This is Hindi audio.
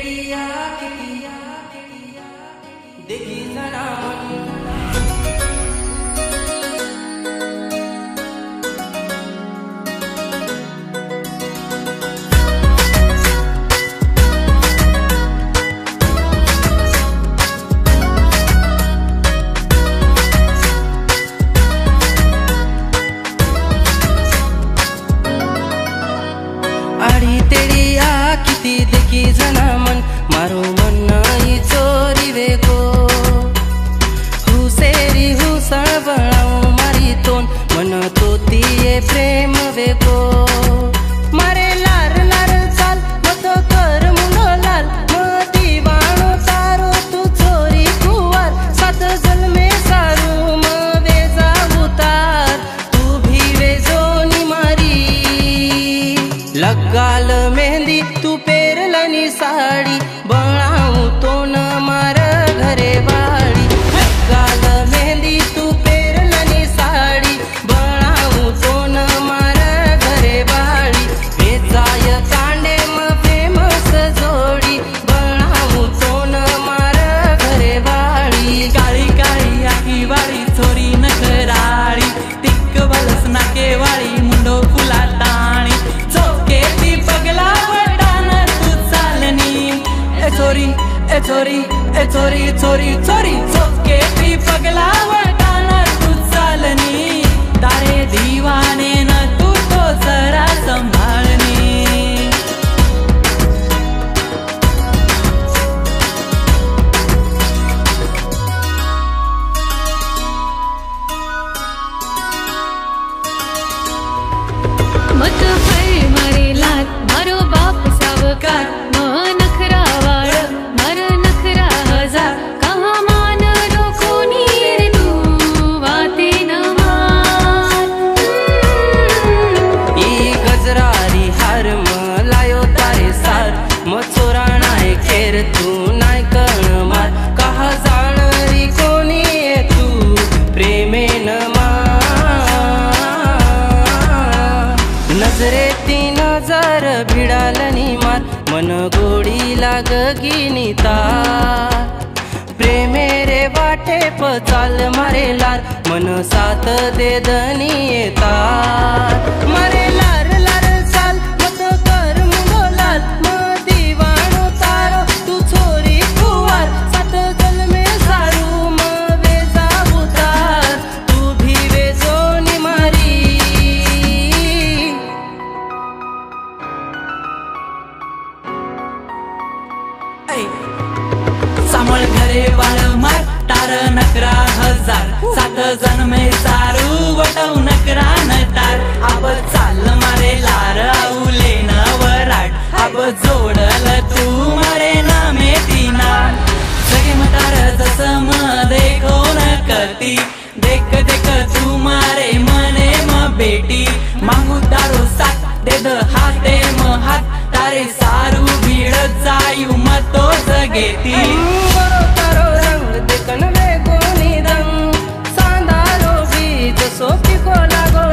टेड़िया देखी जरा आड़ी तेड़िया किती देखी जना मन मारो मन ही चोरी वेगो हुसेरी हुसळ बळाऊ मारी तोन मन तोतीये प्रेम वेगो मारे लार लार चाल मत कर मुंडो लाल मती वाणो तारो तू चोरी कुवार सात जन्मे सारू म वेजा उतार तू भी वेजोनी मारी लगाल मेहंदी तू पेरलनी साड़ी बनाऊ तो न मार घरे वाड़ी लगाल मेहंदी तू पेरलनी साड़ी बनाऊ तो न मार घरे वाड़ी वेचाय कांडे म फेमस जोड़ी बनाऊ तो न मार घरे वाड़ी काळी काळी आखी वाळी छोरी नखराळी तिक बलस नाके वाळी मुंडो फुला ताणी चोके ती पगला वटान तू चालनी ए छोरी ए छोरी ए छोरी छोरी छोरी चोके ती पगला वटान तू चालनी तारे दीवाने न तू तो जरा संभाळनी मत भर मारे लाल मारो बाप सावकार नखरा वाळ मार नखरा हजार कहा मान लो कोणी रे तू वाते न मार ई गजरारी हार म लायो तारे सार म चोरा नाय खेर तू नाय कण मार कहा जाणरी कोणी तू प्रेमे न नजरे ती नजर भिडालनी मार मन गोडी लागगिनी तार प्रेमे रे वाटे पचाल मारे लार मन साथ दे दनी येतार मारे लार लार चाल मत कर मुंडो लाल म दीवाणो तारो तू छोरी कुवार सात जन्मे सारू म वेजा उतार तू भी वेजोनी मारी सामळ घरे वाळ मार तार नकरा हजार सात जन्मे सारू वटव नकरा न तार अब चाल मारे लार आऊले न वराट अब जोडल तू मारे नामे तीना सगे मतार जस म देखो न करती देख देख तू मारे मने म बेटी मागू तारो साथ दे द हाते म हात तारे सारू भीड़ जायू मतो जगेती गोरो तारो रंग देखन वेगोनी रंग सांदारो बीज सोपी को लागो